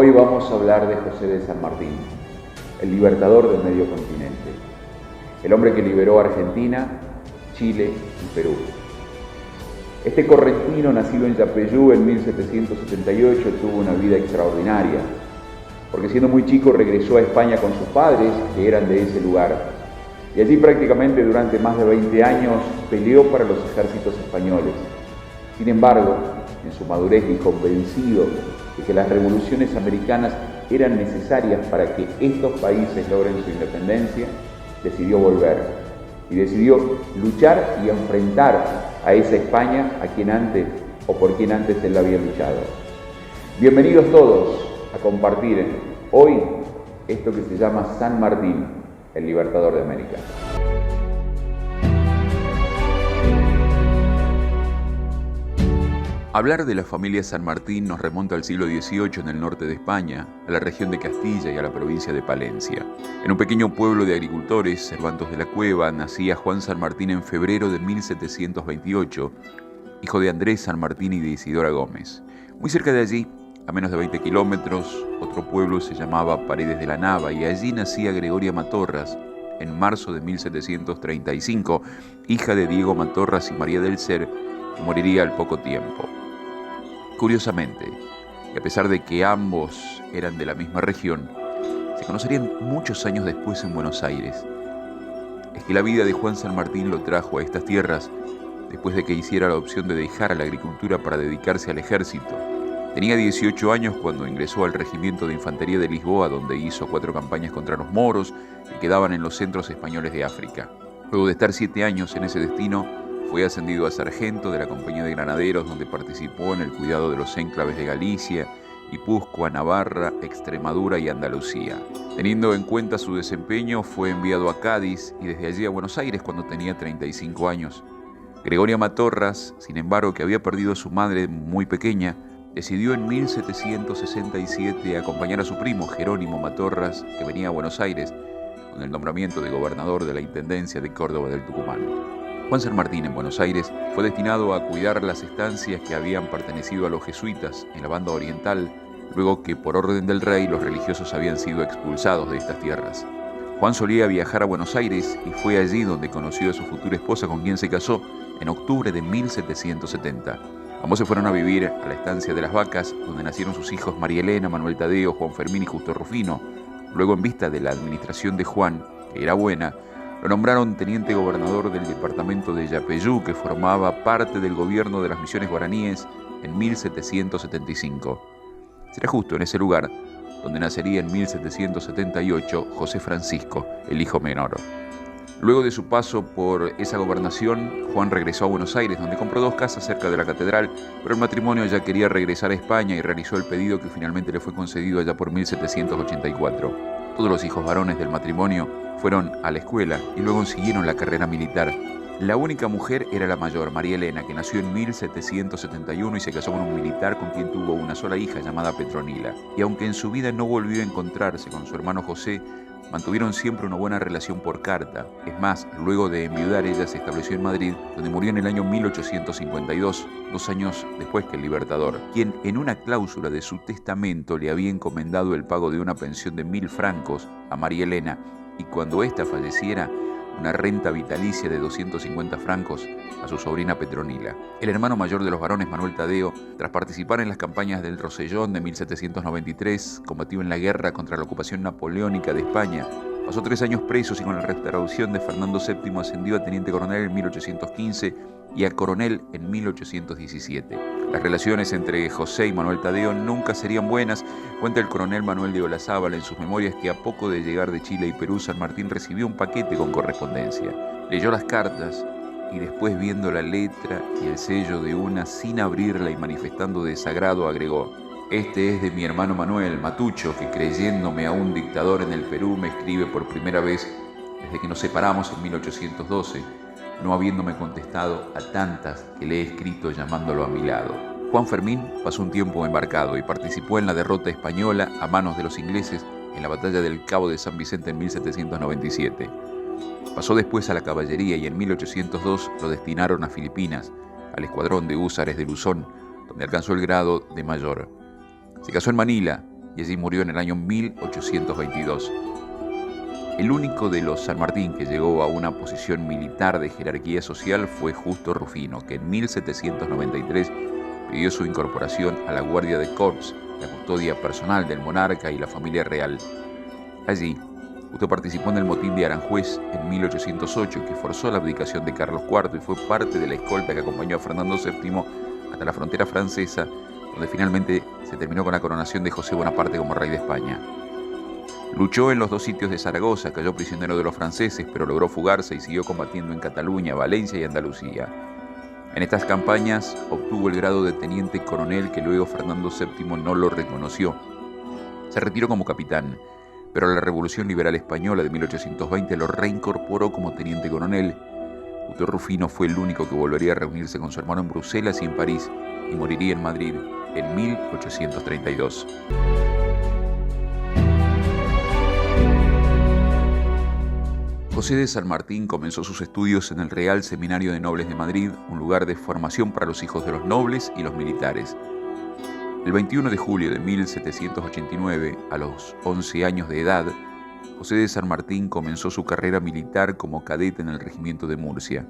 Hoy vamos a hablar de José de San Martín, el libertador del medio continente, el hombre que liberó Argentina, Chile y Perú. Este correntino, nacido en Yapeyú en 1778, tuvo una vida extraordinaria, porque siendo muy chico regresó a España con sus padres, que eran de ese lugar, y allí prácticamente durante más de 20 años peleó para los ejércitos españoles. Sin embargo, en su madurez y convencido de que las revoluciones americanas eran necesarias para que estos países logren su independencia, decidió volver y decidió luchar y enfrentar a esa España a quien antes o por quien antes él había luchado. Bienvenidos todos a compartir hoy esto que se llama San Martín, el libertador de América. Hablar de la familia San Martín nos remonta al siglo XVIII en el norte de España, a la región de Castilla y a la provincia de Palencia. En un pequeño pueblo de agricultores, Cervantos de la Cueva, nacía Juan San Martín en febrero de 1728, hijo de Andrés San Martín y de Isidora Gómez. Muy cerca de allí, a menos de 20 kilómetros, otro pueblo se llamaba Paredes de la Nava y allí nacía Gregoria Matorras en marzo de 1735, hija de Diego Matorras y María del Ser, que moriría al poco tiempo. Curiosamente, y a pesar de que ambos eran de la misma región, se conocerían muchos años después en Buenos Aires. Es que la vida de Juan San Martín lo trajo a estas tierras después de que hiciera la opción de dejar a la agricultura para dedicarse al ejército. Tenía 18 años cuando ingresó al Regimiento de Infantería de Lisboa, donde hizo 4 campañas contra los moros que quedaban en los centros españoles de África. Luego de estar 7 años en ese destino, fue ascendido a sargento de la Compañía de Granaderos, donde participó en el cuidado de los enclaves de Galicia, Guipúzcoa, Navarra, Extremadura y Andalucía. Teniendo en cuenta su desempeño, fue enviado a Cádiz y desde allí a Buenos Aires cuando tenía 35 años. Gregoria Matorras, sin embargo, que había perdido a su madre muy pequeña, decidió en 1767 acompañar a su primo Jerónimo Matorras, que venía a Buenos Aires, con el nombramiento de gobernador de la Intendencia de Córdoba del Tucumán. Juan San Martín en Buenos Aires fue destinado a cuidar las estancias que habían pertenecido a los jesuitas en la banda oriental, luego que por orden del rey los religiosos habían sido expulsados de estas tierras. Juan solía viajar a Buenos Aires y fue allí donde conoció a su futura esposa, con quien se casó en octubre de 1770. Ambos se fueron a vivir a la estancia de las Vacas, donde nacieron sus hijos María Elena, Manuel Tadeo, Juan Fermín y Justo Rufino. Luego, en vista de la administración de Juan, que era buena, lo nombraron teniente gobernador del departamento de Yapeyú, que formaba parte del gobierno de las misiones guaraníes en 1775. Será justo en ese lugar donde nacería en 1778 José Francisco, el hijo menor. Luego de su paso por esa gobernación, Juan regresó a Buenos Aires, donde compró 2 casas cerca de la catedral, pero el matrimonio ya quería regresar a España y realizó el pedido que finalmente le fue concedido allá por 1784. Todos los hijos varones del matrimonio fueron a la escuela y luego siguieron la carrera militar. La única mujer era la mayor, María Elena, que nació en 1771 y se casó con un militar con quien tuvo una sola hija llamada Petronila. Y aunque en su vida no volvió a encontrarse con su hermano José, mantuvieron siempre una buena relación por carta. Es más, luego de enviudar, ella se estableció en Madrid, donde murió en el año 1852, 2 años después que el Libertador, quien en una cláusula de su testamento le había encomendado el pago de una pensión de 1000 francos a María Elena, y cuando ésta falleciera, una renta vitalicia de 250 francos a su sobrina Petronila. El hermano mayor de los varones, Manuel Tadeo, tras participar en las campañas del Rosellón de 1793, combatió en la guerra contra la ocupación napoleónica de España. Pasó 3 años presos y con la restauración de Fernando VII ascendió a teniente coronel en 1815 y a coronel en 1817. Las relaciones entre José y Manuel Tadeo nunca serían buenas. Cuenta el coronel Manuel de Olazábal en sus memorias que a poco de llegar de Chile y Perú, San Martín recibió un paquete con correspondencia. Leyó las cartas y después, viendo la letra y el sello de una sin abrirla y manifestando desagrado, agregó: "Este es de mi hermano Manuel, Matucho, que creyéndome a un dictador en el Perú me escribe por primera vez desde que nos separamos en 1812, no habiéndome contestado a tantas que le he escrito llamándolo a mi lado". Juan Fermín pasó un tiempo embarcado y participó en la derrota española a manos de los ingleses en la batalla del Cabo de San Vicente en 1797. Pasó después a la caballería y en 1802 lo destinaron a Filipinas, al escuadrón de húsares de Luzón, donde alcanzó el grado de mayor. Se casó en Manila y allí murió en el año 1822. El único de los San Martín que llegó a una posición militar de jerarquía social fue Justo Rufino, que en 1793 pidió su incorporación a la Guardia de Corps, la custodia personal del monarca y la familia real. Allí, Justo participó en el motín de Aranjuez en 1808, que forzó la abdicación de Carlos IV y fue parte de la escolta que acompañó a Fernando VII hasta la frontera francesa, donde finalmente se terminó con la coronación de José Bonaparte como rey de España. Luchó en los dos sitios de Zaragoza, cayó prisionero de los franceses, pero logró fugarse y siguió combatiendo en Cataluña, Valencia y Andalucía. En estas campañas obtuvo el grado de teniente coronel, que luego Fernando VII no lo reconoció. Se retiró como capitán, pero la Revolución Liberal Española de 1820 lo reincorporó como teniente coronel. Justo Rufino fue el único que volvería a reunirse con su hermano en Bruselas y en París, y moriría en Madrid en 1832. José de San Martín comenzó sus estudios en el Real Seminario de Nobles de Madrid, un lugar de formación para los hijos de los nobles y los militares. El 21 de julio de 1789, a los 11 años de edad, José de San Martín comenzó su carrera militar como cadete en el regimiento de Murcia.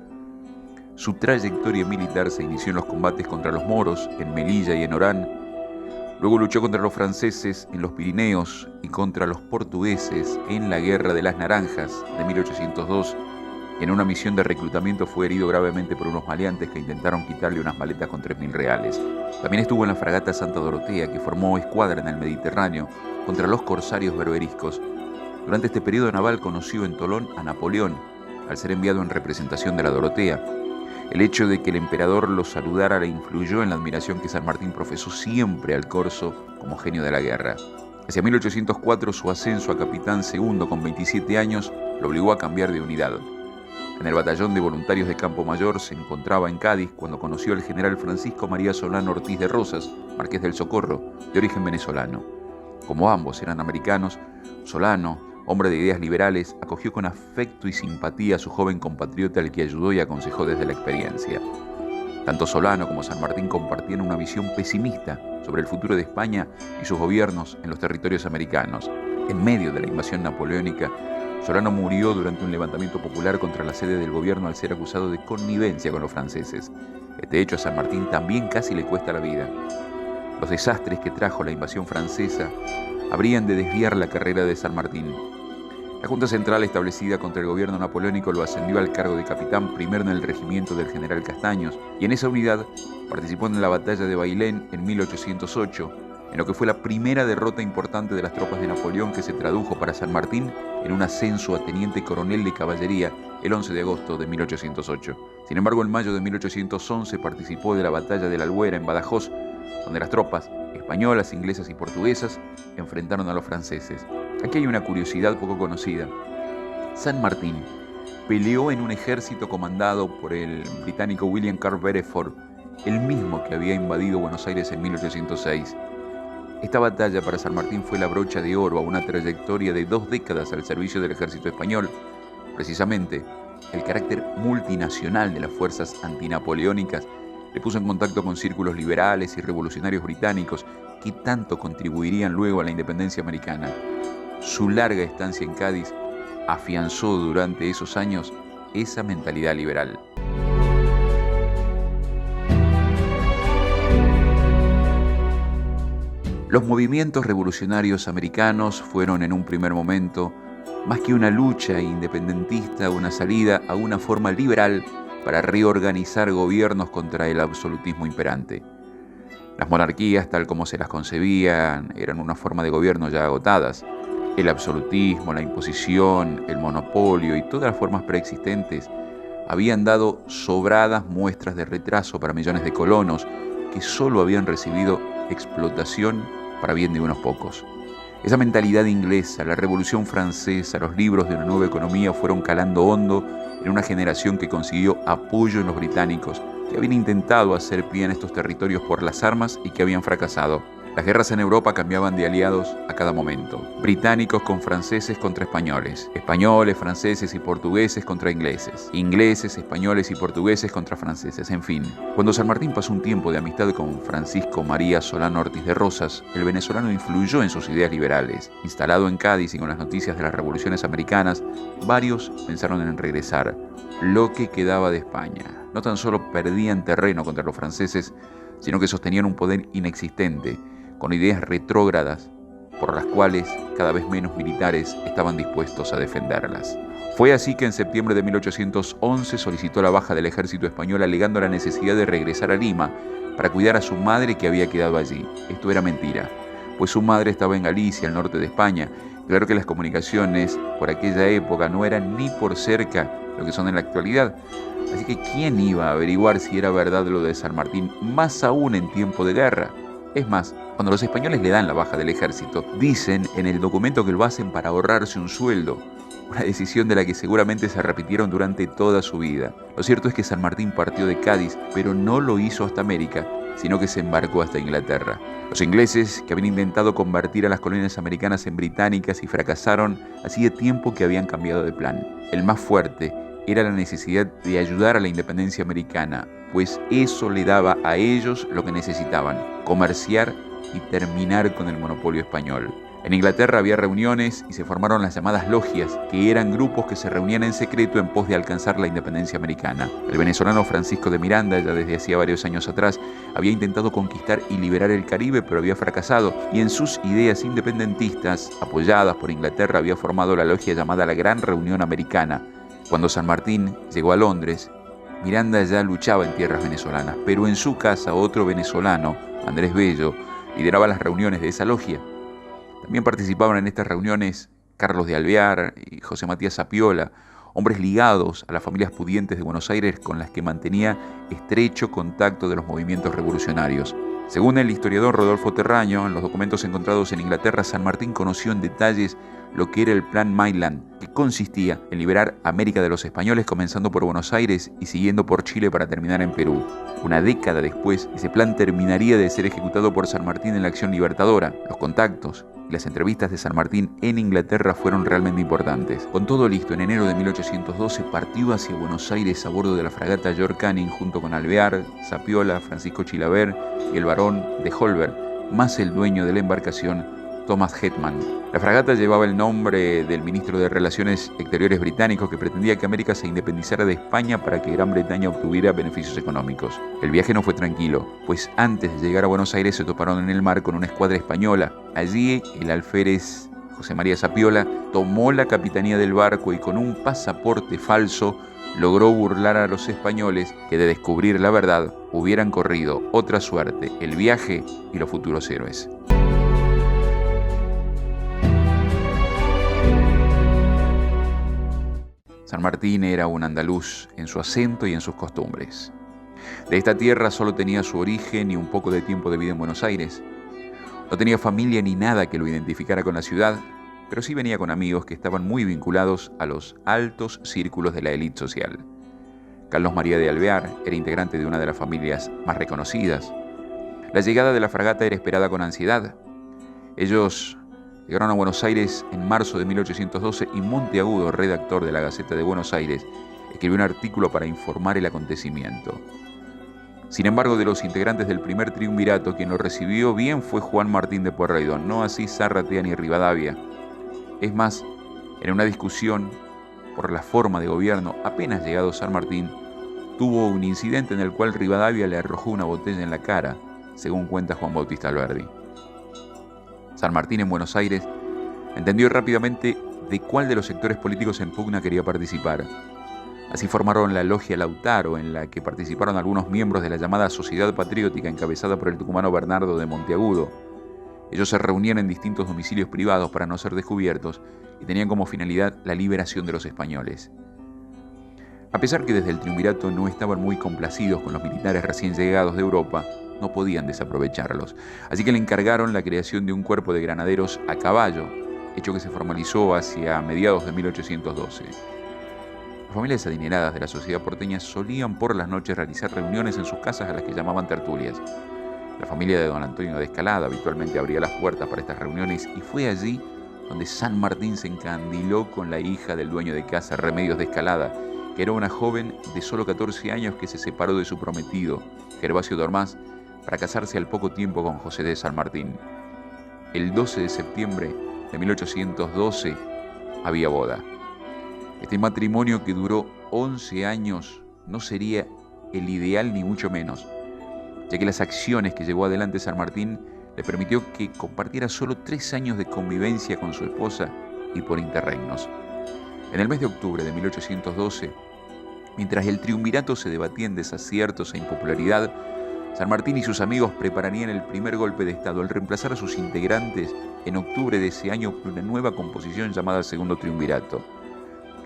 Su trayectoria militar se inició en los combates contra los moros, en Melilla y en Orán. Luego luchó contra los franceses en los Pirineos y contra los portugueses en la Guerra de las Naranjas de 1802. Y en una misión de reclutamiento fue herido gravemente por unos maleantes que intentaron quitarle unas maletas con 3.000 reales. También estuvo en la fragata Santa Dorotea, que formó escuadra en el Mediterráneo contra los corsarios berberiscos. Durante este periodo naval conoció en Tolón a Napoleón, al ser enviado en representación de la Dorotea. El hecho de que el emperador lo saludara le influyó en la admiración que San Martín profesó siempre al corso como genio de la guerra. Hacia 1804 su ascenso a capitán segundo con 27 años lo obligó a cambiar de unidad. En el batallón de voluntarios de Campo Mayor se encontraba en Cádiz cuando conoció al general Francisco María Solano Ortiz de Rosas, marqués del Socorro, de origen venezolano. Como ambos eran americanos, Solano, hombre de ideas liberales, acogió con afecto y simpatía a su joven compatriota, al que ayudó y aconsejó desde la experiencia. Tanto Solano como San Martín compartían una visión pesimista sobre el futuro de España y sus gobiernos en los territorios americanos. En medio de la invasión napoleónica, Solano murió durante un levantamiento popular contra la sede del gobierno al ser acusado de connivencia con los franceses. Este hecho a San Martín también casi le cuesta la vida. Los desastres que trajo la invasión francesa habrían de desviar la carrera de San Martín. La Junta Central establecida contra el gobierno napoleónico lo ascendió al cargo de capitán primero en el regimiento del general Castaños, y en esa unidad participó en la batalla de Bailén en 1808, en lo que fue la primera derrota importante de las tropas de Napoleón, que se tradujo para San Martín en un ascenso a teniente coronel de caballería el 11 de agosto de 1808. Sin embargo, en mayo de 1811 participó de la batalla de la Albuera en Badajoz, donde las tropas españolas, inglesas y portuguesas enfrentaron a los franceses. Aquí hay una curiosidad poco conocida. San Martín peleó en un ejército comandado por el británico William Carr Beresford, el mismo que había invadido Buenos Aires en 1806. Esta batalla para San Martín fue la brocha de oro a una trayectoria de 2 décadas al servicio del ejército español. Precisamente, el carácter multinacional de las fuerzas antinapoleónicas le puso en contacto con círculos liberales y revolucionarios británicos que tanto contribuirían luego a la independencia americana. Su larga estancia en Cádiz afianzó durante esos años esa mentalidad liberal. Los movimientos revolucionarios americanos fueron en un primer momento más que una lucha independentista, una salida a una forma liberal para reorganizar gobiernos contra el absolutismo imperante. Las monarquías, tal como se las concebían, eran una forma de gobierno ya agotadas. El absolutismo, la imposición, el monopolio y todas las formas preexistentes habían dado sobradas muestras de retraso para millones de colonos que solo habían recibido explotación para bien de unos pocos. Esa mentalidad inglesa, la Revolución Francesa, los libros de una nueva economía fueron calando hondo en una generación que consiguió apoyo en los británicos, que habían intentado hacer pie en estos territorios por las armas y que habían fracasado. Las guerras en Europa cambiaban de aliados a cada momento. Británicos con franceses contra españoles. Españoles, franceses y portugueses contra ingleses. Ingleses, españoles y portugueses contra franceses, en fin. Cuando San Martín pasó un tiempo de amistad con Francisco María Solano Ortiz de Rosas, el venezolano influyó en sus ideas liberales. Instalado en Cádiz y con las noticias de las revoluciones americanas, varios pensaron en regresar. Lo que quedaba de España. No tan solo perdían terreno contra los franceses, sino que sostenían un poder inexistente, con ideas retrógradas por las cuales cada vez menos militares estaban dispuestos a defenderlas. Fue así que en septiembre de 1811 solicitó la baja del ejército español alegando la necesidad de regresar a Lima para cuidar a su madre que había quedado allí. Esto era mentira, pues su madre estaba en Galicia, al norte de España. Claro que las comunicaciones por aquella época no eran ni por cerca lo que son en la actualidad. Así que ¿quién iba a averiguar si era verdad lo de San Martín, más aún en tiempo de guerra? Es más, cuando los españoles le dan la baja del ejército, dicen en el documento que lo hacen para ahorrarse un sueldo, una decisión de la que seguramente se arrepintieron durante toda su vida. Lo cierto es que San Martín partió de Cádiz, pero no lo hizo hasta América, sino que se embarcó hasta Inglaterra. Los ingleses, que habían intentado convertir a las colonias americanas en británicas y fracasaron, hacía tiempo que habían cambiado de plan. El más fuerte era la necesidad de ayudar a la independencia americana, pues eso le daba a ellos lo que necesitaban: comerciar y terminar con el monopolio español. En Inglaterra había reuniones y se formaron las llamadas logias, que eran grupos que se reunían en secreto en pos de alcanzar la independencia americana. El venezolano Francisco de Miranda, ya desde hacía varios años atrás, había intentado conquistar y liberar el Caribe, pero había fracasado, y en sus ideas independentistas, apoyadas por Inglaterra, había formado la logia llamada la Gran Reunión Americana. Cuando San Martín llegó a Londres, Miranda ya luchaba en tierras venezolanas, pero en su casa otro venezolano, Andrés Bello, lideraba las reuniones de esa logia. También participaban en estas reuniones Carlos de Alvear y José Matías Zapiola, hombres ligados a las familias pudientes de Buenos Aires con las que mantenía estrecho contacto de los movimientos revolucionarios. Según el historiador Rodolfo Terraño, en los documentos encontrados en Inglaterra, San Martín conoció en detalles lo que era el Plan Maitland, que consistía en liberar América de los españoles, comenzando por Buenos Aires y siguiendo por Chile para terminar en Perú. Una década después, ese plan terminaría de ser ejecutado por San Martín en la Acción Libertadora. Los contactos y las entrevistas de San Martín en Inglaterra fueron realmente importantes. Con todo listo, en enero de 1812 partió hacia Buenos Aires a bordo de la fragata George Canning junto con Alvear, Zapiola, Francisco Chilavert y el barón de Holberg, más el dueño de la embarcación, Thomas Hetman. La fragata llevaba el nombre del ministro de Relaciones Exteriores británico, que pretendía que América se independizara de España para que Gran Bretaña obtuviera beneficios económicos. El viaje no fue tranquilo, pues antes de llegar a Buenos Aires se toparon en el mar con una escuadra española. Allí el alférez José María Zapiola tomó la capitanía del barco y con un pasaporte falso logró burlar a los españoles que, de descubrir la verdad, hubieran corrido otra suerte: el viaje y los futuros héroes. San Martín era un andaluz en su acento y en sus costumbres. De esta tierra solo tenía su origen y un poco de tiempo de vida en Buenos Aires. No tenía familia ni nada que lo identificara con la ciudad, pero sí venía con amigos que estaban muy vinculados a los altos círculos de la élite social. Carlos María de Alvear era integrante de una de las familias más reconocidas. La llegada de la fragata era esperada con ansiedad. Ellos llegaron a Buenos Aires en marzo de 1812 y Monteagudo, redactor de la Gaceta de Buenos Aires, escribió un artículo para informar el acontecimiento. Sin embargo, de los integrantes del primer triunvirato, quien lo recibió bien fue Juan Martín de Pueyrredón, no así Zárratea ni Rivadavia. Es más, en una discusión por la forma de gobierno, apenas llegado San Martín, tuvo un incidente en el cual Rivadavia le arrojó una botella en la cara, según cuenta Juan Bautista Alberdi. San Martín en Buenos Aires entendió rápidamente de cuál de los sectores políticos en pugna quería participar. Así formaron la Logia Lautaro, en la que participaron algunos miembros de la llamada Sociedad Patriótica, encabezada por el tucumano Bernardo de Monteagudo. Ellos se reunían en distintos domicilios privados para no ser descubiertos y tenían como finalidad la liberación de los españoles. A pesar que desde el triunvirato no estaban muy complacidos con los militares recién llegados de Europa, no podían desaprovecharlos, así que le encargaron la creación de un cuerpo de granaderos a caballo, hecho que se formalizó hacia mediados de 1812. Las familias adineradas de la sociedad porteña solían por las noches realizar reuniones en sus casas a las que llamaban tertulias. La familia de don Antonio de Escalada habitualmente abría las puertas para estas reuniones y fue allí donde San Martín se encandiló con la hija del dueño de casa, Remedios de Escalada, que era una joven de solo 14 años que se separó de su prometido, Gervasio Dormaz, para casarse al poco tiempo con José de San Martín. El 12 de septiembre de 1812 había boda. Este matrimonio, que duró 11 años, no sería el ideal ni mucho menos, ya que las acciones que llevó adelante San Martín le permitió que compartiera solo 3 años de convivencia con su esposa y por interregnos. En el mes de octubre de 1812, mientras el triunvirato se debatía en desaciertos e impopularidad, San Martín y sus amigos prepararían el primer golpe de Estado al reemplazar a sus integrantes en octubre de ese año por una nueva composición llamada Segundo Triunvirato.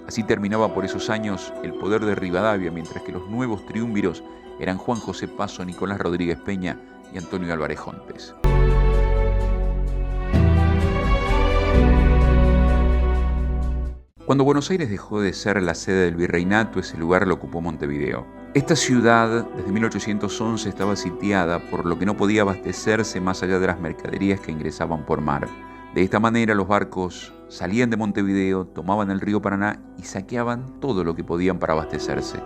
Así terminaba por esos años el poder de Rivadavia, mientras que los nuevos triunviros eran Juan José Paso, Nicolás Rodríguez Peña y Antonio Álvarez Jontes. Cuando Buenos Aires dejó de ser la sede del virreinato, ese lugar lo ocupó Montevideo. Esta ciudad, desde 1811, estaba sitiada, por lo que no podía abastecerse más allá de las mercaderías que ingresaban por mar. De esta manera, los barcos salían de Montevideo, tomaban el río Paraná y saqueaban todo lo que podían para abastecerse.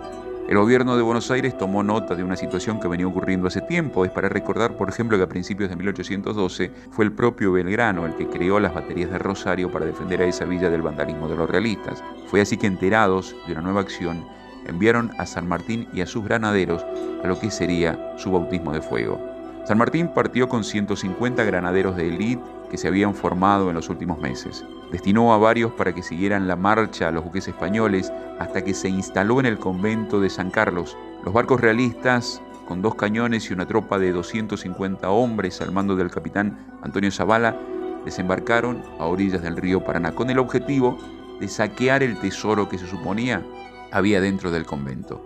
El gobierno de Buenos Aires tomó nota de una situación que venía ocurriendo hace tiempo. Es para recordar, por ejemplo, que a principios de 1812 fue el propio Belgrano el que creó las baterías de Rosario para defender a esa villa del vandalismo de los realistas. Fue así que, enterados de una nueva acción, enviaron a San Martín y a sus granaderos a lo que sería su bautismo de fuego. San Martín partió con 150 granaderos de élite que se habían formado en los últimos meses. Destinó a varios para que siguieran la marcha a los buques españoles hasta que se instaló en el convento de San Carlos. Los barcos realistas, con 2 cañones y una tropa de 250 hombres al mando del capitán Antonio Zavala, desembarcaron a orillas del río Paraná con el objetivo de saquear el tesoro que se suponía había dentro del convento.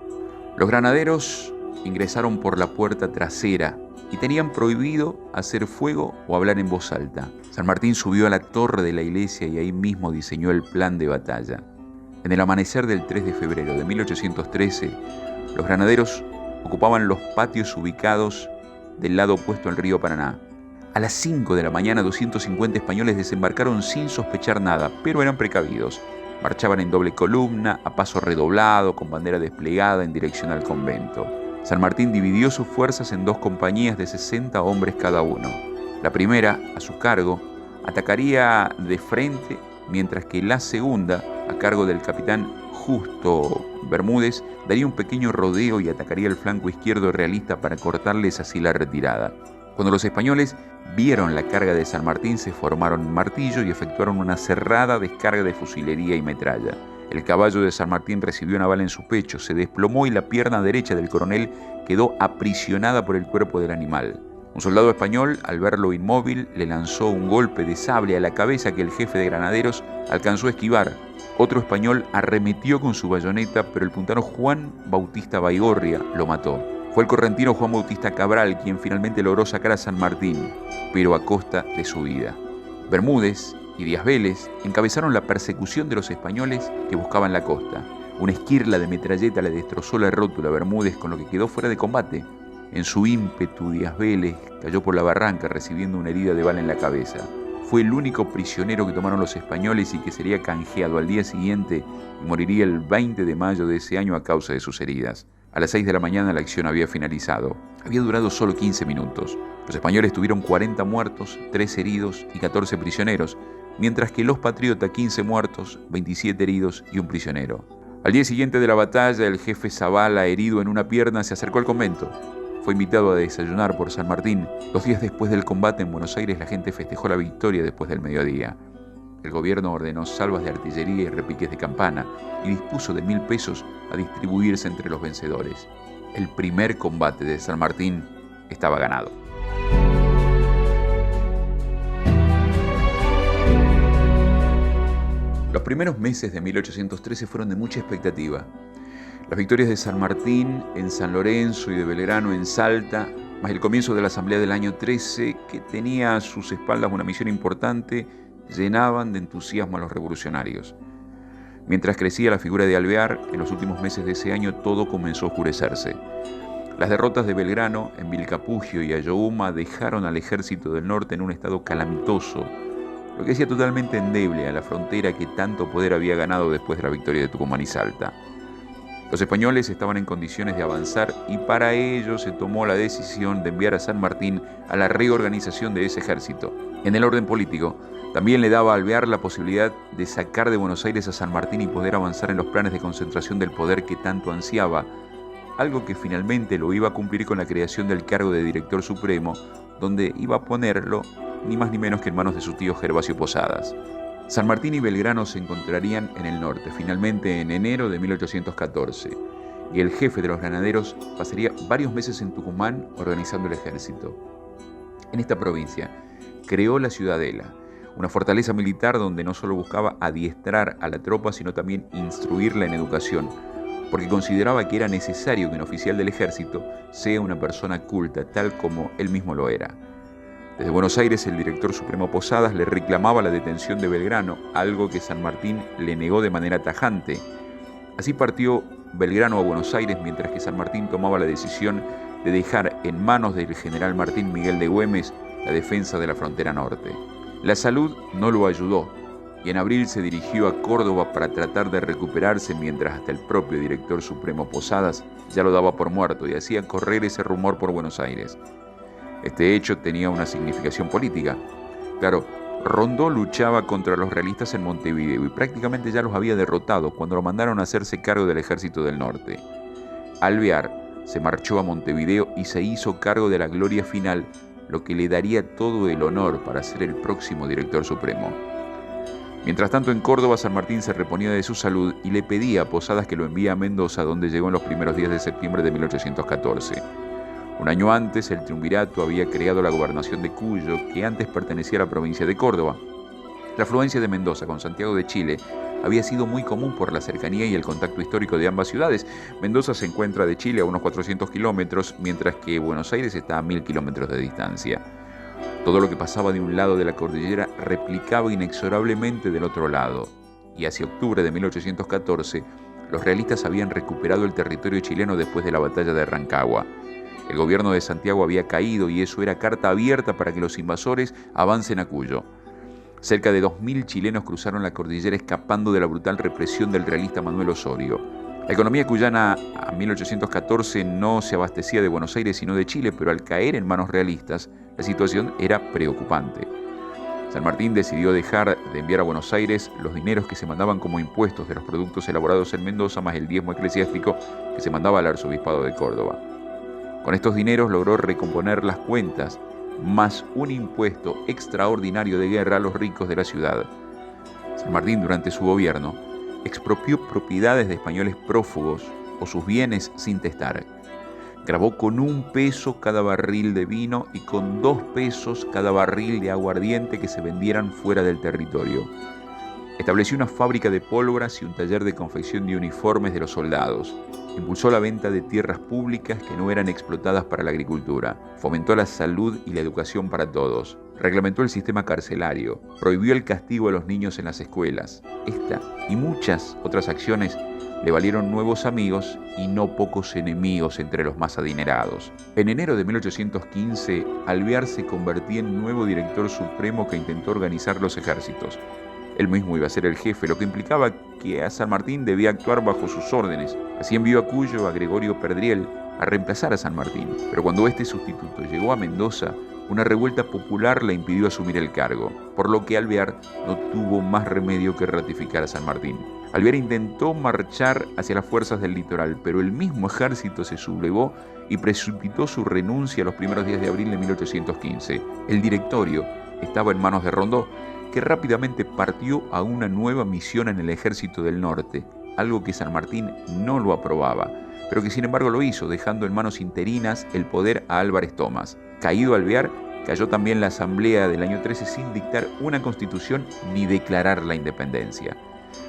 Los granaderos ingresaron por la puerta trasera y tenían prohibido hacer fuego o hablar en voz alta. San Martín subió a la torre de la iglesia y ahí mismo diseñó el plan de batalla. En el amanecer del 3 de febrero de 1813, los granaderos ocupaban los patios ubicados del lado opuesto al río Paraná. A las 5 de la mañana, 250 españoles desembarcaron sin sospechar nada, pero eran precavidos. Marchaban en doble columna, a paso redoblado, con bandera desplegada en dirección al convento. San Martín dividió sus fuerzas en 2 compañías de 60 hombres cada uno. La primera, a su cargo, atacaría de frente, mientras que la segunda, a cargo del capitán Justo Bermúdez, daría un pequeño rodeo y atacaría el flanco izquierdo realista para cortarles así la retirada. Cuando los españoles vieron la carga de San Martín, se formaron en martillo y efectuaron una cerrada descarga de fusilería y metralla. El caballo de San Martín recibió una bala en su pecho, se desplomó y la pierna derecha del coronel quedó aprisionada por el cuerpo del animal. Un soldado español, al verlo inmóvil, le lanzó un golpe de sable a la cabeza que el jefe de granaderos alcanzó a esquivar. Otro español arremetió con su bayoneta, pero el puntano Juan Bautista Baigorria lo mató. Fue el correntino Juan Bautista Cabral quien finalmente logró sacar a San Martín, pero a costa de su vida. Bermúdez y Díaz Vélez encabezaron la persecución de los españoles que buscaban la costa. Una esquirla de metralleta le destrozó la rótula a Bermúdez, con lo que quedó fuera de combate. En su ímpetu, Díaz Vélez cayó por la barranca recibiendo una herida de bala en la cabeza. Fue el único prisionero que tomaron los españoles y que sería canjeado al día siguiente y moriría el 20 de mayo de ese año a causa de sus heridas. A las 6 de la mañana la acción había finalizado. Había durado solo 15 minutos. Los españoles tuvieron 40 muertos, 3 heridos y 14 prisioneros, mientras que los patriotas 15 muertos, 27 heridos y un prisionero. Al día siguiente de la batalla, el jefe Zavala, herido en una pierna, se acercó al convento. Fue invitado a desayunar por San Martín. 2 días después del combate en Buenos Aires, la gente festejó la victoria después del mediodía. El gobierno ordenó salvas de artillería y repiques de campana y dispuso de 1.000 pesos a distribuirse entre los vencedores. El primer combate de San Martín estaba ganado. Los primeros meses de 1813 fueron de mucha expectativa. Las victorias de San Martín en San Lorenzo y de Belgrano en Salta, más el comienzo de la asamblea del año 13, que tenía a sus espaldas una misión importante, llenaban de entusiasmo a los revolucionarios. Mientras crecía la figura de Alvear, en los últimos meses de ese año todo comenzó a oscurecerse. Las derrotas de Belgrano en Vilcapugio y Ayohuma dejaron al ejército del norte en un estado calamitoso, lo que hacía totalmente endeble a la frontera que tanto poder había ganado después de la victoria de Tucumán y Salta. Los españoles estaban en condiciones de avanzar y para ello se tomó la decisión de enviar a San Martín a la reorganización de ese ejército. En el orden político, también le daba a Alvear la posibilidad de sacar de Buenos Aires a San Martín y poder avanzar en los planes de concentración del poder que tanto ansiaba, algo que finalmente lo iba a cumplir con la creación del cargo de director supremo, donde iba a ponerlo ni más ni menos que en manos de su tío Gervasio Posadas. San Martín y Belgrano se encontrarían en el norte, finalmente en enero de 1814, y el jefe de los granaderos pasaría varios meses en Tucumán organizando el ejército. En esta provincia creó la Ciudadela, una fortaleza militar donde no solo buscaba adiestrar a la tropa, sino también instruirla en educación, porque consideraba que era necesario que un oficial del ejército sea una persona culta, tal como él mismo lo era. Desde Buenos Aires, el director supremo Posadas le reclamaba la detención de Belgrano, algo que San Martín le negó de manera tajante. Así partió Belgrano a Buenos Aires, mientras que San Martín tomaba la decisión de dejar en manos del general Martín Miguel de Güemes la defensa de la frontera norte. La salud no lo ayudó, y en abril se dirigió a Córdoba para tratar de recuperarse, mientras hasta el propio director supremo Posadas ya lo daba por muerto y hacía correr ese rumor por Buenos Aires. Este hecho tenía una significación política. Claro, Rondó luchaba contra los realistas en Montevideo y prácticamente ya los había derrotado cuando lo mandaron a hacerse cargo del ejército del norte. Alvear se marchó a Montevideo y se hizo cargo de la gloria final, lo que le daría todo el honor para ser el próximo director supremo. Mientras tanto, en Córdoba, San Martín se reponía de su salud y le pedía a Posadas que lo envíe a Mendoza, donde llegó en los primeros días de septiembre de 1814. Un año antes, el triunvirato había creado la gobernación de Cuyo, que antes pertenecía a la provincia de Córdoba. La afluencia de Mendoza con Santiago de Chile había sido muy común por la cercanía y el contacto histórico de ambas ciudades. Mendoza se encuentra de Chile a unos 400 kilómetros, mientras que Buenos Aires está a 1000 kilómetros de distancia. Todo lo que pasaba de un lado de la cordillera replicaba inexorablemente del otro lado, y hacia octubre de 1814, los realistas habían recuperado el territorio chileno después de la batalla de Rancagua. El gobierno de Santiago había caído y eso era carta abierta para que los invasores avancen a Cuyo. Cerca de 2000 chilenos cruzaron la cordillera escapando de la brutal represión del realista Manuel Osorio. La economía cuyana a 1814 no se abastecía de Buenos Aires sino de Chile, pero al caer en manos realistas, la situación era preocupante. San Martín decidió dejar de enviar a Buenos Aires los dineros que se mandaban como impuestos de los productos elaborados en Mendoza, más el diezmo eclesiástico que se mandaba al arzobispado de Córdoba. Con estos dineros logró recomponer las cuentas, más un impuesto extraordinario de guerra a los ricos de la ciudad. San Martín, durante su gobierno, expropió propiedades de españoles prófugos o sus bienes sin testar. Gravó con 1 peso cada barril de vino y con 2 pesos cada barril de aguardiente que se vendieran fuera del territorio. Estableció una fábrica de pólvoras y un taller de confección de uniformes de los soldados. Impulsó la venta de tierras públicas que no eran explotadas para la agricultura. Fomentó la salud y la educación para todos. Reglamentó el sistema carcelario. Prohibió el castigo a los niños en las escuelas. Esta y muchas otras acciones le valieron nuevos amigos y no pocos enemigos entre los más adinerados. En enero de 1815, Alvear se convertía en nuevo director supremo que intentó organizar los ejércitos. Él mismo iba a ser el jefe, lo que implicaba que a San Martín debía actuar bajo sus órdenes. Así envió a Cuyo a Gregorio Perdriel a reemplazar a San Martín. Pero cuando este sustituto llegó a Mendoza, una revuelta popular le impidió asumir el cargo, por lo que Alvear no tuvo más remedio que ratificar a San Martín. Alvear intentó marchar hacia las fuerzas del litoral, pero el mismo ejército se sublevó y precipitó su renuncia a los primeros días de abril de 1815. El directorio estaba en manos de Rondó, que rápidamente partió a una nueva misión en el ejército del norte, algo que San Martín no lo aprobaba, pero que sin embargo lo hizo, dejando en manos interinas el poder a Álvarez Thomas. Caído Alvear, cayó también la asamblea del año 13 sin dictar una constitución ni declarar la independencia.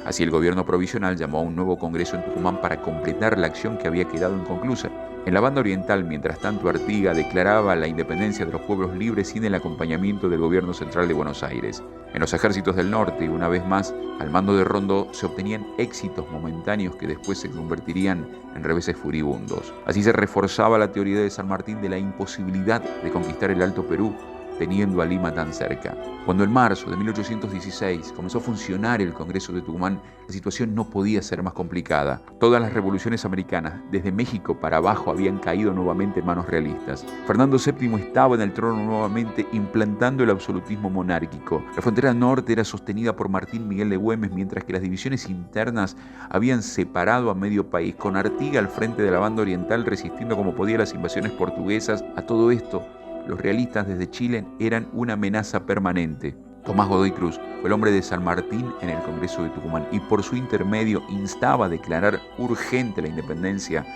Así el gobierno provisional llamó a un nuevo congreso en Tucumán para completar la acción que había quedado inconclusa, En la banda oriental, mientras tanto, Artigas declaraba la independencia de los pueblos libres sin el acompañamiento del gobierno central de Buenos Aires. En los ejércitos del norte, una vez más, al mando de Rondó, se obtenían éxitos momentáneos que después se convertirían en reveses furibundos. Así se reforzaba la teoría de San Martín de la imposibilidad de conquistar el Alto Perú, teniendo a Lima tan cerca. Cuando en marzo de 1816 comenzó a funcionar el Congreso de Tucumán, la situación no podía ser más complicada. Todas las revoluciones americanas, desde México para abajo, habían caído nuevamente en manos realistas. Fernando VII estaba en el trono nuevamente, implantando el absolutismo monárquico. La frontera norte era sostenida por Martín Miguel de Güemes, mientras que las divisiones internas habían separado a medio país, con Artigas al frente de la banda oriental resistiendo como podía las invasiones portuguesas. A todo esto, los realistas desde Chile eran una amenaza permanente. Tomás Godoy Cruz fue el hombre de San Martín en el Congreso de Tucumán y por su intermedio instaba a declarar urgente la independencia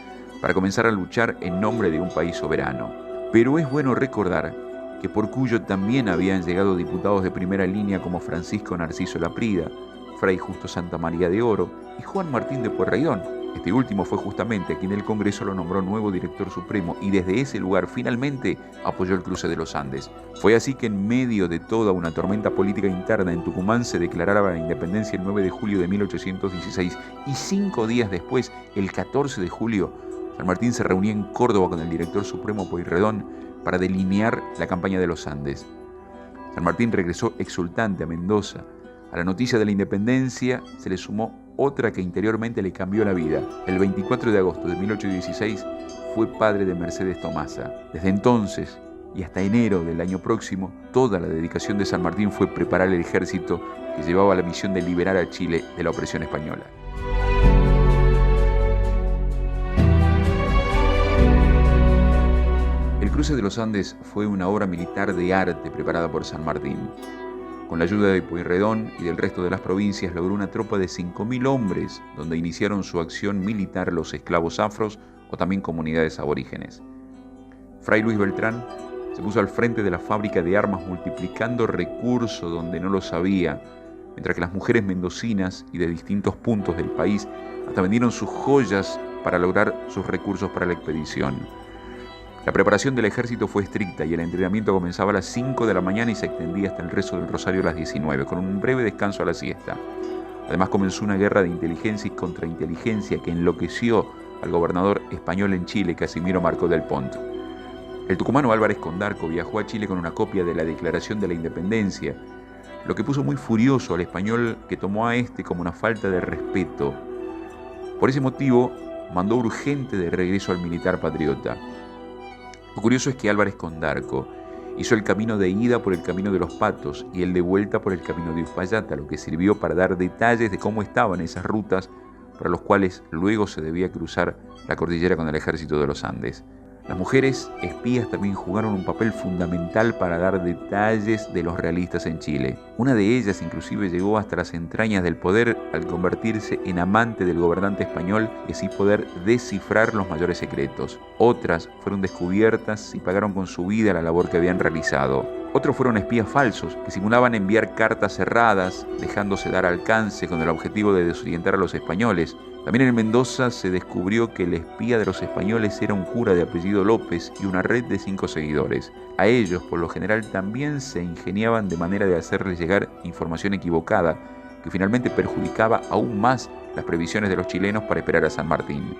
para comenzar a luchar en nombre de un país soberano. Pero es bueno recordar que por Cuyo también habían llegado diputados de primera línea como Francisco Narciso Laprida, Fray Justo Santa María de Oro y Juan Martín de Pueyrredón. Este último fue justamente a quien el Congreso lo nombró nuevo director supremo y desde ese lugar finalmente apoyó el cruce de los Andes. Fue así que en medio de toda una tormenta política interna en Tucumán se declaraba la independencia el 9 de julio de 1816 y 5 días después, el 14 de julio, San Martín se reunía en Córdoba con el director supremo Pueyrredón para delinear la campaña de los Andes. San Martín regresó exultante a Mendoza. A la noticia de la independencia se le sumó otra que interiormente le cambió la vida. El 24 de agosto de 1816 fue padre de Mercedes Tomasa. Desde entonces y hasta enero del año próximo, toda la dedicación de San Martín fue preparar el ejército que llevaba la misión de liberar a Chile de la opresión española. El cruce de los Andes fue una obra militar de arte preparada por San Martín. Con la ayuda de Pueyrredón y del resto de las provincias logró una tropa de 5.000 hombres, donde iniciaron su acción militar los esclavos afros o también comunidades aborígenes. Fray Luis Beltrán se puso al frente de la fábrica de armas multiplicando recursos donde no los había, mientras que las mujeres mendocinas y de distintos puntos del país hasta vendieron sus joyas para lograr sus recursos para la expedición. La preparación del ejército fue estricta y el entrenamiento comenzaba a las 5 de la mañana y se extendía hasta el rezo del Rosario a las 19, con un breve descanso a la siesta. Además comenzó una guerra de inteligencia y contrainteligencia que enloqueció al gobernador español en Chile, Casimiro Marcó del Pont. El tucumano Álvarez Condarco viajó a Chile con una copia de la Declaración de la Independencia, lo que puso muy furioso al español, que tomó a este como una falta de respeto. Por ese motivo, mandó urgente de regreso al militar patriota. Lo curioso es que Álvarez Condarco hizo el camino de ida por el camino de los Patos y el de vuelta por el camino de Uspallata, lo que sirvió para dar detalles de cómo estaban esas rutas para los cuales luego se debía cruzar la cordillera con el ejército de los Andes. Las mujeres espías también jugaron un papel fundamental para dar detalles de los realistas en Chile. Una de ellas inclusive llegó hasta las entrañas del poder al convertirse en amante del gobernante español y así poder descifrar los mayores secretos. Otras fueron descubiertas y pagaron con su vida la labor que habían realizado. Otros fueron espías falsos que simulaban enviar cartas cerradas, dejándose dar alcance con el objetivo de desorientar a los españoles. También en Mendoza se descubrió que el espía de los españoles era un cura de apellido López y una red de 5 seguidores. A ellos, por lo general, también se ingeniaban de manera de hacerles llegar información equivocada, que finalmente perjudicaba aún más las previsiones de los chilenos para esperar a San Martín.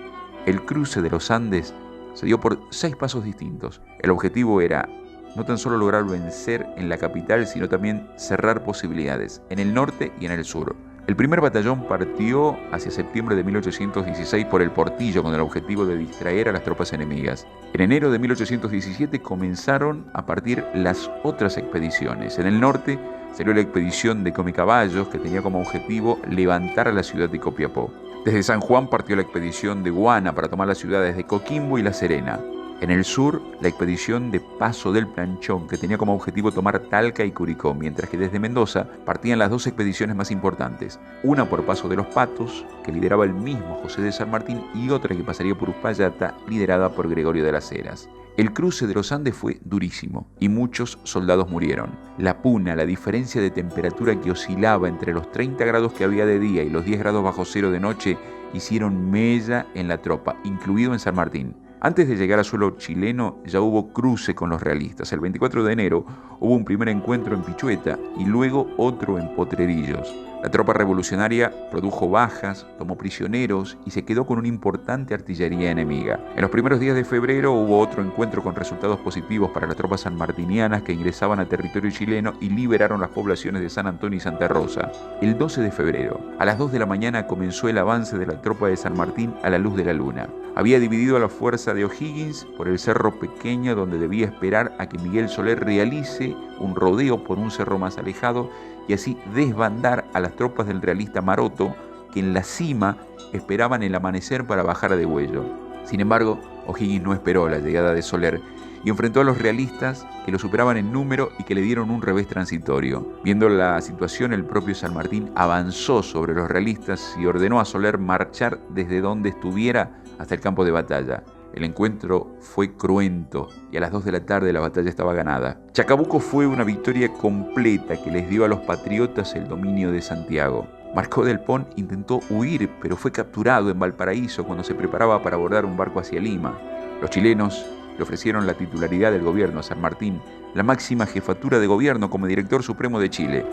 El cruce de los Andes se dio por 6 pasos distintos. El objetivo era no tan solo lograr vencer en la capital, sino también cerrar posibilidades en el norte y en el sur. El primer batallón partió hacia septiembre de 1816 por el Portillo con el objetivo de distraer a las tropas enemigas. En enero de 1817 comenzaron a partir las otras expediciones. En el norte salió la expedición de Comecaballos, que tenía como objetivo levantar a la ciudad de Copiapó. Desde San Juan partió la expedición de Guana para tomar las ciudades de Coquimbo y La Serena. En el sur, la expedición de Paso del Planchón, que tenía como objetivo tomar Talca y Curicó, mientras que desde Mendoza partían las 2 expediciones más importantes, una por Paso de los Patos, que lideraba el mismo José de San Martín, y otra que pasaría por Uspallata, liderada por Gregorio de las Heras. El cruce de los Andes fue durísimo y muchos soldados murieron. La puna, la diferencia de temperatura que oscilaba entre los 30 grados que había de día y los 10 grados bajo cero de noche, hicieron mella en la tropa, incluido en San Martín. Antes de llegar a suelo chileno ya hubo cruce con los realistas. El 24 de enero hubo un primer encuentro en Pichueta y luego otro en Potrerillos. La tropa revolucionaria produjo bajas, tomó prisioneros y se quedó con una importante artillería enemiga. En los primeros días de febrero hubo otro encuentro con resultados positivos para las tropas sanmartinianas que ingresaban a territorio chileno y liberaron las poblaciones de San Antonio y Santa Rosa. El 12 de febrero, a las 2 de la mañana, comenzó el avance de la tropa de San Martín a la luz de la luna. Había dividido a la fuerza de O'Higgins por el Cerro Pequeño, donde debía esperar a que Miguel Soler realice un rodeo por un cerro más alejado y así desbandar a las tropas del realista Maroto, que en la cima esperaban el amanecer para bajar a degüello. Sin embargo, O'Higgins no esperó la llegada de Soler y enfrentó a los realistas, que lo superaban en número y que le dieron un revés transitorio. Viendo la situación, el propio San Martín avanzó sobre los realistas y ordenó a Soler marchar desde donde estuviera hasta el campo de batalla. El encuentro fue cruento y a las 2 de la tarde la batalla estaba ganada. Chacabuco fue una victoria completa que les dio a los patriotas el dominio de Santiago. Marcó del Pont intentó huir, pero fue capturado en Valparaíso cuando se preparaba para abordar un barco hacia Lima. Los chilenos le ofrecieron la titularidad del gobierno a San Martín, la máxima jefatura de gobierno como director supremo de Chile,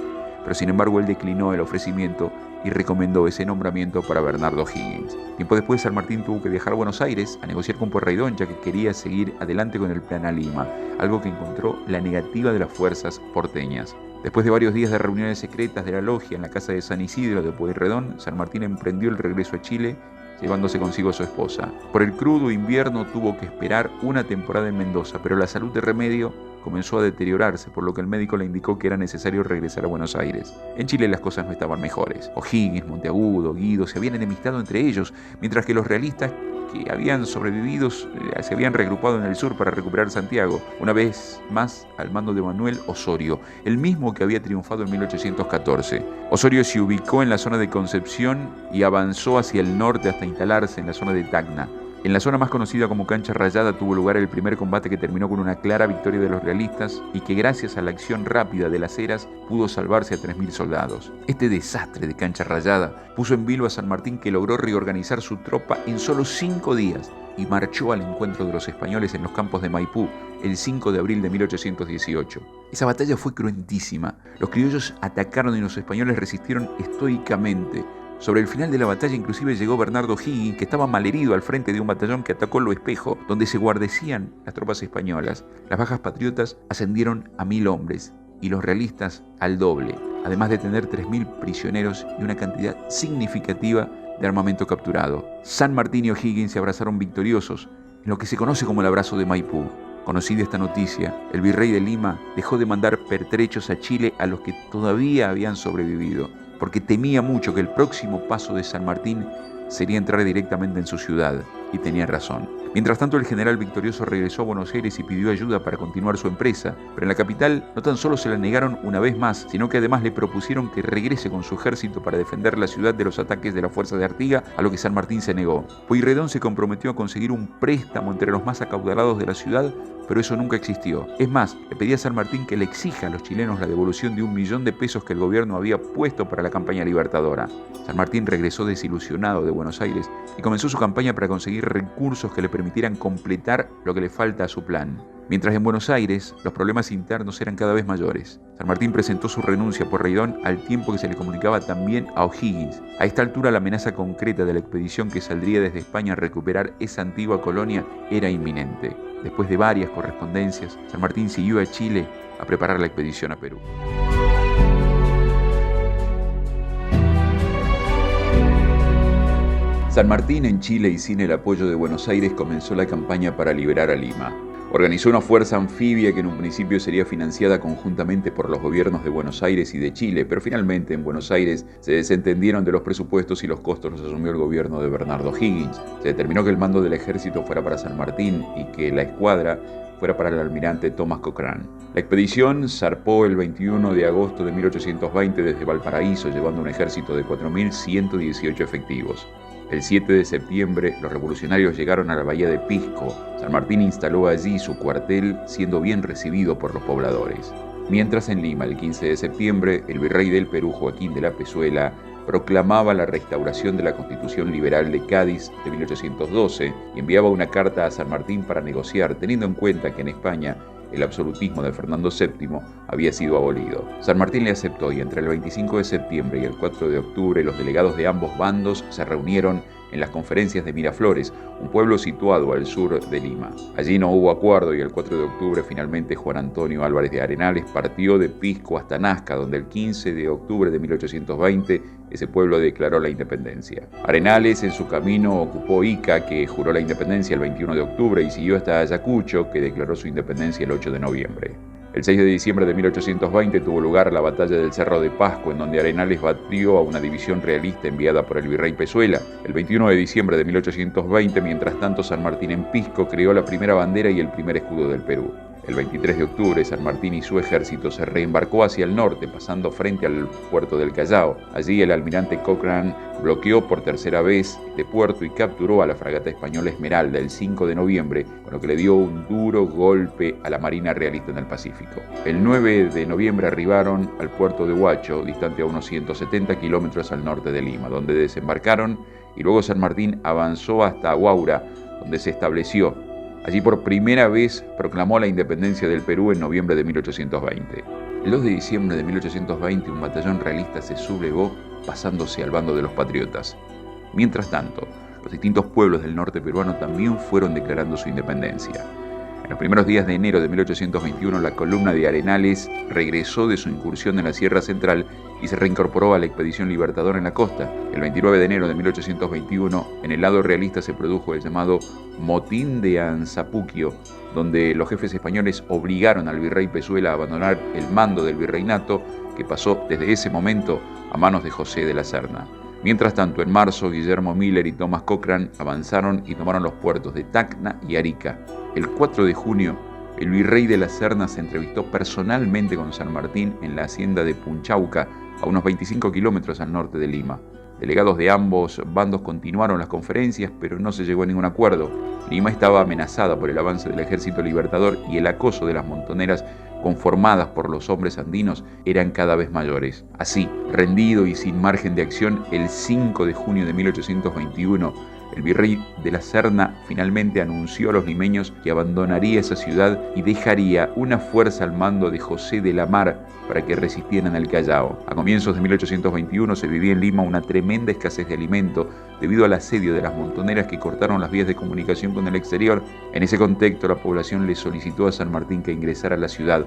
pero sin embargo él declinó el ofrecimiento y recomendó ese nombramiento para Bernardo O'Higgins. Tiempo después, San Martín tuvo que viajar a Buenos Aires a negociar con Pueyrredón, ya que quería seguir adelante con el plan a Lima, algo que encontró la negativa de las fuerzas porteñas. Después de varios días de reuniones secretas de la logia en la casa de San Isidro de Pueyrredón, San Martín emprendió el regreso a Chile, llevándose consigo a su esposa. Por el crudo invierno tuvo que esperar una temporada en Mendoza, pero la salud de Remedio comenzó a deteriorarse, por lo que el médico le indicó que era necesario regresar a Buenos Aires. En Chile las cosas no estaban mejores. O'Higgins, Monteagudo, Guido se habían enemistado entre ellos, mientras que los realistas que habían sobrevivido se habían reagrupado en el sur para recuperar Santiago, una vez más al mando de Manuel Osorio, el mismo que había triunfado en 1814. Osorio se ubicó en la zona de Concepción y avanzó hacia el norte hasta instalarse en la zona de Tacna. En la zona más conocida como Cancha Rayada tuvo lugar el primer combate, que terminó con una clara victoria de los realistas y que gracias a la acción rápida de las Heras pudo salvarse a 3.000 soldados. Este desastre de Cancha Rayada puso en vilo a San Martín, que logró reorganizar su tropa en solo 5 días y marchó al encuentro de los españoles en los campos de Maipú el 5 de abril de 1818. Esa batalla fue cruentísima. Los criollos atacaron y los españoles resistieron estoicamente. Sobre el final de la batalla inclusive llegó Bernardo O'Higgins, que estaba malherido al frente de un batallón que atacó Lo Espejo, donde se guarnecían las tropas españolas. Las bajas patriotas ascendieron a 1.000 hombres y los realistas al doble, además de tener 3.000 prisioneros y una cantidad significativa de armamento capturado. San Martín y O'Higgins se abrazaron victoriosos en lo que se conoce como el abrazo de Maipú. Conocida esta noticia, el virrey de Lima dejó de mandar pertrechos a Chile a los que todavía habían sobrevivido, porque temía mucho que el próximo paso de San Martín sería entrar directamente en su ciudad, y tenía razón. Mientras tanto, el general victorioso regresó a Buenos Aires y pidió ayuda para continuar su empresa, pero en la capital no tan solo se la negaron una vez más, sino que además le propusieron que regrese con su ejército para defender la ciudad de los ataques de la fuerza de Artigas, a lo que San Martín se negó. Pueyrredón se comprometió a conseguir un préstamo entre los más acaudalados de la ciudad, pero eso nunca existió. Es más, le pedía a San Martín que le exija a los chilenos la devolución de $1.000.000 que el gobierno había puesto para la campaña libertadora. San Martín regresó desilusionado de Buenos Aires y comenzó su campaña para conseguir recursos que le permitieran completar lo que le falta a su plan. Mientras en Buenos Aires los problemas internos eran cada vez mayores. San Martín presentó su renuncia a Pueyrredón al tiempo que se le comunicaba también a O'Higgins. A esta altura la amenaza concreta de la expedición que saldría desde España a recuperar esa antigua colonia era inminente. Después de varias correspondencias, San Martín siguió a Chile a preparar la expedición a Perú. San Martín en Chile y sin el apoyo de Buenos Aires comenzó la campaña para liberar a Lima. Organizó una fuerza anfibia que en un principio sería financiada conjuntamente por los gobiernos de Buenos Aires y de Chile, pero finalmente en Buenos Aires se desentendieron de los presupuestos y los costos los asumió el gobierno de Bernardo O'Higgins. Se determinó que el mando del ejército fuera para San Martín y que la escuadra fuera para el almirante Thomas Cochrane. La expedición zarpó el 21 de agosto de 1820 desde Valparaíso, llevando un ejército de 4.118 efectivos. El 7 de septiembre, los revolucionarios llegaron a la bahía de Pisco. San Martín instaló allí su cuartel, siendo bien recibido por los pobladores. Mientras en Lima, el 15 de septiembre, el virrey del Perú, Joaquín de la Pezuela, proclamaba la restauración de la Constitución Liberal de Cádiz de 1812 y enviaba una carta a San Martín para negociar, teniendo en cuenta que en España el absolutismo de Fernando VII había sido abolido. San Martín le aceptó y entre el 25 de septiembre y el 4 de octubre los delegados de ambos bandos se reunieron en las conferencias de Miraflores, un pueblo situado al sur de Lima. Allí no hubo acuerdo y el 4 de octubre finalmente Juan Antonio Álvarez de Arenales partió de Pisco hasta Nazca, donde el 15 de octubre de 1820 ese pueblo declaró la independencia. Arenales en su camino ocupó Ica, que juró la independencia el 21 de octubre, y siguió hasta Ayacucho, que declaró su independencia el 8 de noviembre. El 6 de diciembre de 1820 tuvo lugar la batalla del Cerro de Pasco, en donde Arenales batió a una división realista enviada por el virrey Pezuela. El 21 de diciembre de 1820, mientras tanto, San Martín en Pisco creó la primera bandera y el primer escudo del Perú. El 23 de octubre, San Martín y su ejército se reembarcó hacia el norte, pasando frente al puerto del Callao. Allí el almirante Cochrane bloqueó por tercera vez este puerto y capturó a la fragata española Esmeralda el 5 de noviembre, con lo que le dio un duro golpe a la Marina realista en el Pacífico. El 9 de noviembre arribaron al puerto de Huacho, distante a unos 170 kilómetros al norte de Lima, donde desembarcaron, y luego San Martín avanzó hasta Huaura, donde se estableció. Allí por primera vez proclamó la independencia del Perú en noviembre de 1820. El 2 de diciembre de 1820 un batallón realista se sublevó pasándose al bando de los patriotas. Mientras tanto, los distintos pueblos del norte peruano también fueron declarando su independencia. En los primeros días de enero de 1821, la columna de Arenales regresó de su incursión en la Sierra Central y se reincorporó a la expedición libertadora en la costa. El 29 de enero de 1821, en el lado realista se produjo el llamado Motín de Anzapuquio, donde los jefes españoles obligaron al virrey Pezuela a abandonar el mando del virreinato, que pasó desde ese momento a manos de José de la Serna. Mientras tanto, en marzo, Guillermo Miller y Thomas Cochrane avanzaron y tomaron los puertos de Tacna y Arica. El 4 de junio, el virrey de la Serna se entrevistó personalmente con San Martín en la hacienda de Punchauca, a unos 25 kilómetros al norte de Lima. Delegados de ambos bandos continuaron las conferencias, pero no se llegó a ningún acuerdo. Lima estaba amenazada por el avance del ejército libertador y el acoso de las montoneras conformadas por los hombres andinos eran cada vez mayores. Así, rendido y sin margen de acción, el 5 de junio de 1821, el virrey de la Serna finalmente anunció a los limeños que abandonaría esa ciudad y dejaría una fuerza al mando de José de la Mar para que resistieran al Callao. A comienzos de 1821 se vivía en Lima una tremenda escasez de alimento debido al asedio de las montoneras que cortaron las vías de comunicación con el exterior. En ese contexto, la población le solicitó a San Martín que ingresara a la ciudad.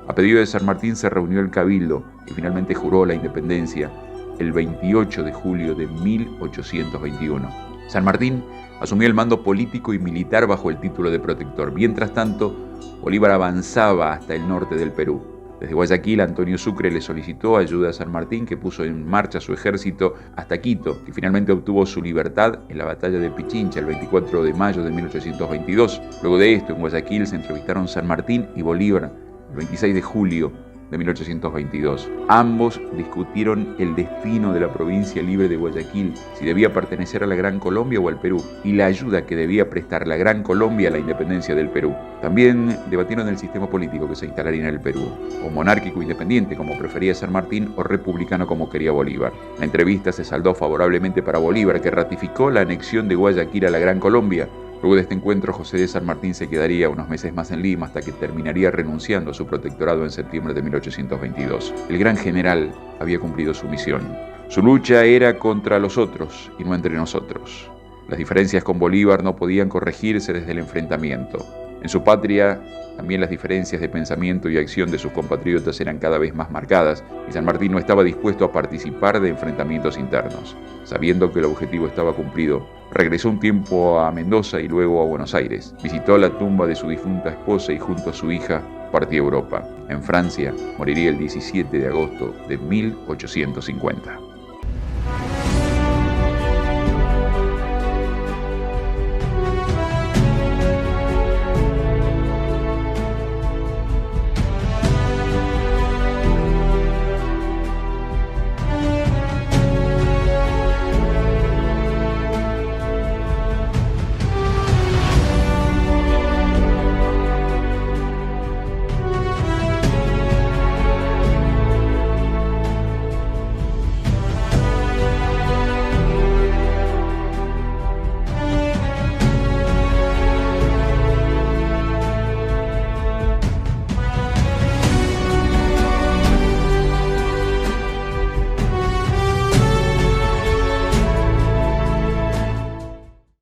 A pedido de San Martín se reunió el cabildo y finalmente juró la independencia el 28 de julio de 1821. San Martín asumió el mando político y militar bajo el título de protector. Mientras tanto, Bolívar avanzaba hasta el norte del Perú. Desde Guayaquil, Antonio Sucre le solicitó ayuda a San Martín, que puso en marcha su ejército hasta Quito, que finalmente obtuvo su libertad en la batalla de Pichincha el 24 de mayo de 1822. Luego de esto, en Guayaquil se entrevistaron San Martín y Bolívar el 26 de julio de 1822. Ambos discutieron el destino de la provincia libre de Guayaquil, si debía pertenecer a la Gran Colombia o al Perú, y la ayuda que debía prestar la Gran Colombia a la independencia del Perú. También debatieron el sistema político que se instalaría en el Perú, o monárquico independiente como prefería San Martín, o republicano como quería Bolívar. La entrevista se saldó favorablemente para Bolívar, que ratificó la anexión de Guayaquil a la Gran Colombia. Luego de este encuentro, José de San Martín se quedaría unos meses más en Lima hasta que terminaría renunciando a su protectorado en septiembre de 1822. El gran general había cumplido su misión. Su lucha era contra los otros y no entre nosotros. Las diferencias con Bolívar no podían corregirse desde el enfrentamiento. En su patria, también las diferencias de pensamiento y acción de sus compatriotas eran cada vez más marcadas y San Martín no estaba dispuesto a participar de enfrentamientos internos. Sabiendo que el objetivo estaba cumplido, regresó un tiempo a Mendoza y luego a Buenos Aires. Visitó la tumba de su difunta esposa y junto a su hija partió a Europa. En Francia, moriría el 17 de agosto de 1850.